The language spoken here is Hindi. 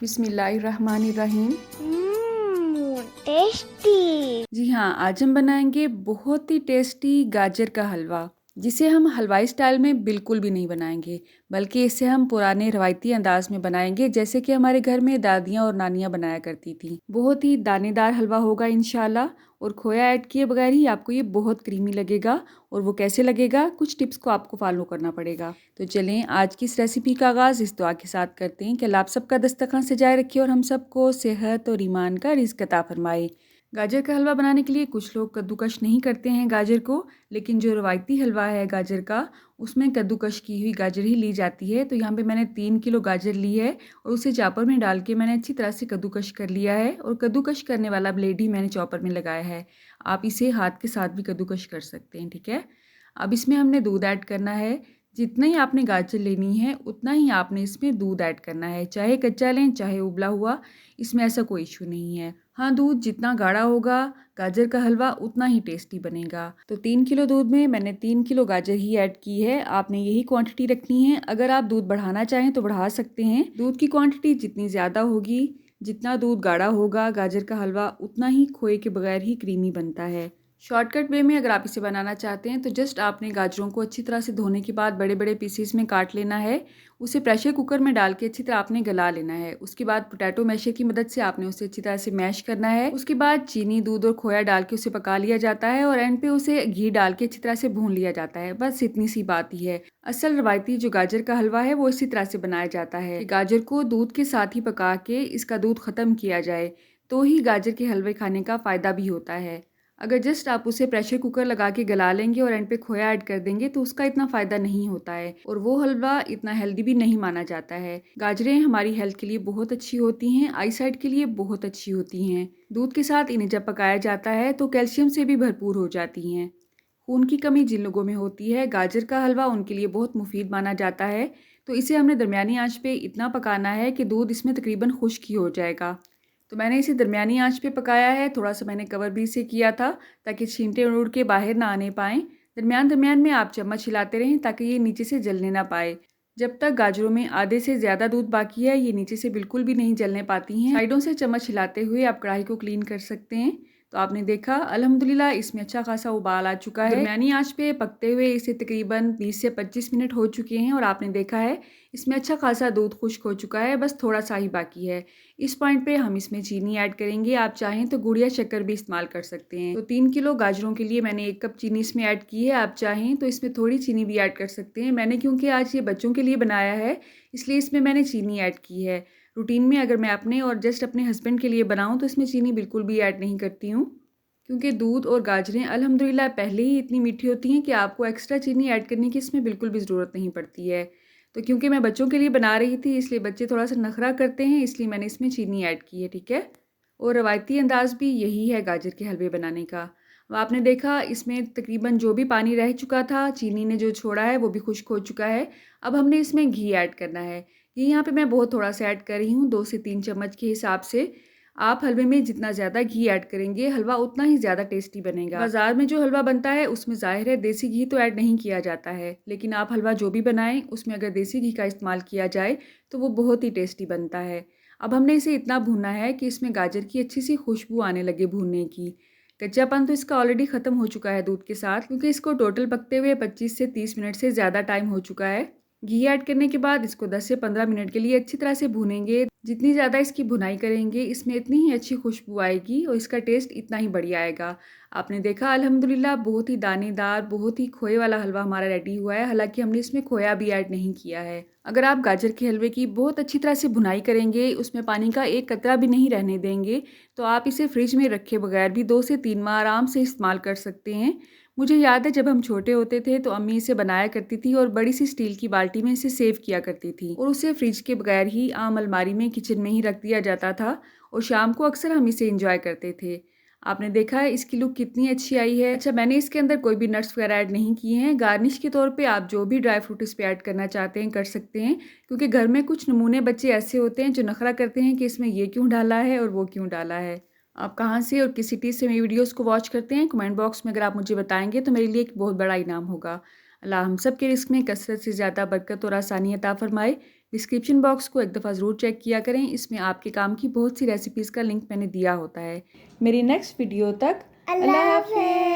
बिस्मिल्लाहिर्रहमानिर्रहीम। टेस्टी। जी हाँ, आज हम बनाएंगे बहुत ही टेस्टी गाजर का हलवा, जिसे हम हलवाई स्टाइल में बिल्कुल भी नहीं बनाएंगे, बल्कि इसे हम पुराने रवायती अंदाज में बनाएंगे, जैसे कि हमारे घर में दादियाँ और नानियाँ बनाया करती थी। बहुत ही दानेदार हलवा होगा इंशाल्लाह, और खोया ऐड किए बगैर ही आपको ये बहुत क्रीमी लगेगा। और वो कैसे लगेगा, कुछ टिप्स को आपको फॉलो करना पड़ेगा। तो चलें आज की इस रेसिपी का आगाज़ इस दुआ के साथ करते हैं कि अल्लाह आप सबका दस्तरखान सजाए रखे और हम सबको सेहत और ईमान का रिज़्क अता फरमाए। गाजर का हलवा बनाने के लिए कुछ लोग कद्दूकश नहीं करते हैं गाजर को, लेकिन जो रवायती हलवा है गाजर का, उसमें कद्दूकश की हुई गाजर ही ली जाती है। तो यहाँ पे मैंने 3 किलो गाजर ली है और उसे चॉपर में डाल के मैंने अच्छी तरह से कद्दूकश कर लिया है, और कद्दूकश करने वाला ब्लेड ही मैंने चॉपर में लगाया है। आप इसे हाथ के साथ भी कद्दूकश कर सकते हैं, ठीक है। अब इसमें हमने दूध ऐड करना है। जितना ही आपने गाजर लेनी है उतना ही आपने इसमें दूध ऐड करना है, चाहे कच्चा लें चाहे उबला हुआ, इसमें ऐसा कोई इशू नहीं है। हाँ, दूध जितना गाढ़ा होगा गाजर का हलवा उतना ही टेस्टी बनेगा। तो 3 किलो दूध में मैंने 3 किलो गाजर ही ऐड की है। आपने यही क्वांटिटी रखनी है। अगर आप दूध बढ़ाना चाहें तो बढ़ा सकते हैं। दूध की क्वांटिटी जितनी ज़्यादा होगी, जितना दूध गाढ़ा होगा गाजर का हलवा, उतना ही खोए के बगैर ही क्रीमी बनता है। शॉर्टकट वे में अगर आप इसे बनाना चाहते हैं तो जस्ट आपने गाजरों को अच्छी तरह से धोने के बाद बड़े बड़े पीसीस में काट लेना है। उसे प्रेशर कुकर में डाल के अच्छी तरह आपने गला लेना है। उसके बाद पोटैटो मैशर की मदद से आपने उसे अच्छी तरह से मैश करना है। उसके बाद चीनी, दूध और खोया डाल के उसे पका लिया जाता है, और एंड पे उसे घी डाल के अच्छी तरह से भून लिया जाता है। बस इतनी सी बात ही है। असल रवायती जो गाजर का हलवा है वो इसी तरह से बनाया जाता है कि गाजर को दूध के साथ ही पका के इसका दूध ख़त्म किया जाए, तो ही गाजर के हलवे खाने का फ़ायदा भी होता है। अगर जस्ट आप उसे प्रेशर कुकर लगा के गला लेंगे और एंड पे खोया ऐड कर देंगे तो उसका इतना फ़ायदा नहीं होता है, और वो हलवा इतना हेल्दी भी नहीं माना जाता है। गाजरें हमारी हेल्थ के लिए बहुत अच्छी होती हैं, आई साइट के लिए बहुत अच्छी होती हैं। दूध के साथ इन्हें जब पकाया जाता है तो कैल्शियम से भी भरपूर हो जाती हैं। खून की कमी जिन लोगों में होती है, गाजर का हलवा उनके लिए बहुत मुफीद माना जाता है। तो इसे हमने दरमियानी आंच पे इतना पकाना है कि दूध इसमें तकरीबन खुश्क ही हो जाएगा। तो मैंने इसे दरमियानी आंच पे पकाया है। थोड़ा सा मैंने कवर भी इसे किया था ताकि छींटे उड़ के बाहर ना आने पाएँ। दरमियान दरमियान में आप चम्मच हिलाते रहें ताकि ये नीचे से जलने ना पाए। जब तक गाजरों में आधे से ज़्यादा दूध बाकी है, ये नीचे से बिल्कुल भी नहीं जलने पाती हैं। साइडों से चम्मच हिलाते हुए आप कढ़ाई को क्लीन कर सकते हैं। तो आपने देखा अल्हम्दुलिल्लाह इसमें अच्छा खासा उबाल आ चुका है। दरमियानी आंच पे पकते हुए इसे तकरीबन 20 से 25 मिनट हो चुके हैं, और आपने देखा है इसमें अच्छा खासा दूध खुश्क हो चुका है, बस थोड़ा सा ही बाकी है। इस पॉइंट पे हम इसमें चीनी ऐड करेंगे। आप चाहें तो गुड़ या शक्कर भी इस्तेमाल कर सकते हैं। तो 3 किलो गाजरों के लिए मैंने 1 कप चीनी इसमें ऐड की है। आप चाहें तो इसमें थोड़ी चीनी भी ऐड कर सकते हैं। मैंने क्योंकि आज ये बच्चों के लिए बनाया है, इसलिए इसमें मैंने चीनी ऐड की है। रूटीन में अगर मैं अपने और जस्ट अपने हस्बैंड के लिए बनाऊँ तो इसमें चीनी बिल्कुल भी ऐड नहीं करती हूँ, क्योंकि दूध और गाजरें अल्हम्दुलिल्लाह पहले ही इतनी मीठी होती हैं कि आपको एक्स्ट्रा चीनी ऐड करने की इसमें बिल्कुल भी ज़रूरत नहीं पड़ती है। तो क्योंकि मैं बच्चों के लिए बना रही थी, इसलिए बच्चे थोड़ा सा नखरा करते हैं, इसलिए मैंने इसमें चीनी ऐड की है, ठीक है। और रवायती अंदाज़ भी यही है गाजर के हलवे बनाने का। अब आपने देखा इसमें तकरीबन जो भी पानी रह चुका था, चीनी ने जो छोड़ा है वो भी खुश्क हो चुका है। अब हमने इसमें घी ऐड करना है। घी यहाँ पे मैं बहुत थोड़ा सा ऐड कर रही हूँ, 2 से 3 चम्मच के हिसाब से। आप हलवे में जितना ज़्यादा घी ऐड करेंगे, हलवा उतना ही ज़्यादा टेस्टी बनेगा। बाज़ार में जो हलवा बनता है उसमें ज़ाहिर है देसी घी तो ऐड नहीं किया जाता है, लेकिन आप हलवा जो भी बनाएं उसमें अगर देसी घी का इस्तेमाल किया जाए तो वो बहुत ही टेस्टी बनता है। अब हमने इसे इतना भूनना है कि इसमें गाजर की अच्छी सी खुशबू आने लगे भूनने की। कच्चापन तो इसका ऑलरेडी ख़त्म हो चुका है दूध के साथ, क्योंकि इसको टोटल पकते हुए 25 से 30 मिनट से ज़्यादा टाइम हो चुका है। घी ऐड करने के बाद इसको 10 से 15 मिनट के लिए अच्छी तरह से भूनेंगे। जितनी ज़्यादा इसकी भुनाई करेंगे, इसमें इतनी ही अच्छी खुशबू आएगी और इसका टेस्ट इतना ही बढ़िया आएगा। आपने देखा अल्हम्दुलिल्लाह बहुत ही दानेदार, बहुत ही खोए वाला हलवा हमारा रेडी हुआ है। हालांकि हमने इसमें खोया भी ऐड नहीं किया है। अगर आप गाजर के हलवे की बहुत अच्छी तरह से भुनाई करेंगे, उसमें पानी का एक कतरा भी नहीं रहने देंगे, तो आप इसे फ्रिज में रखे बगैर भी 2 से 3 माह आराम से इस्तेमाल कर सकते हैं। मुझे याद है जब हम छोटे होते थे तो अम्मी इसे बनाया करती थी और बड़ी सी स्टील की बाल्टी में इसे सेव किया करती थी, और उसे फ्रिज के बगैर ही आम अलमारी में किचन में ही रख दिया जाता था, और शाम को अक्सर हम इसे एंजॉय करते थे। आपने देखा है इसकी लुक कितनी अच्छी आई है। अच्छा, मैंने इसके अंदर कोई भी नट्स वगैरह ऐड नहीं किए हैं। गार्निश के तौर पे आप जो भी ड्राई फ्रूट इस पे ऐड करना चाहते हैं कर सकते हैं, क्योंकि घर में कुछ नमूने बच्चे ऐसे होते हैं जो नखरा करते हैं कि इसमें ये क्यों डाला है और वो क्यों डाला है। आप कहाँ से और किस सिटी से मेरी वीडियोस को वॉच करते हैं, कमेंट बॉक्स में अगर आप मुझे बताएंगे तो मेरे लिए एक बहुत बड़ा इनाम होगा। अल्लाह हम सब के रिस्क में कसरत से ज़्यादा बरकत और आसानी अता फरमाए। डिस्क्रिप्शन बॉक्स को एक दफ़ा ज़रूर चेक किया करें, इसमें आपके काम की बहुत सी रेसिपीज़ का लिंक मैंने दिया होता है। मेरी नेक्स्ट वीडियो तक अल्लाह हाफ़िज़।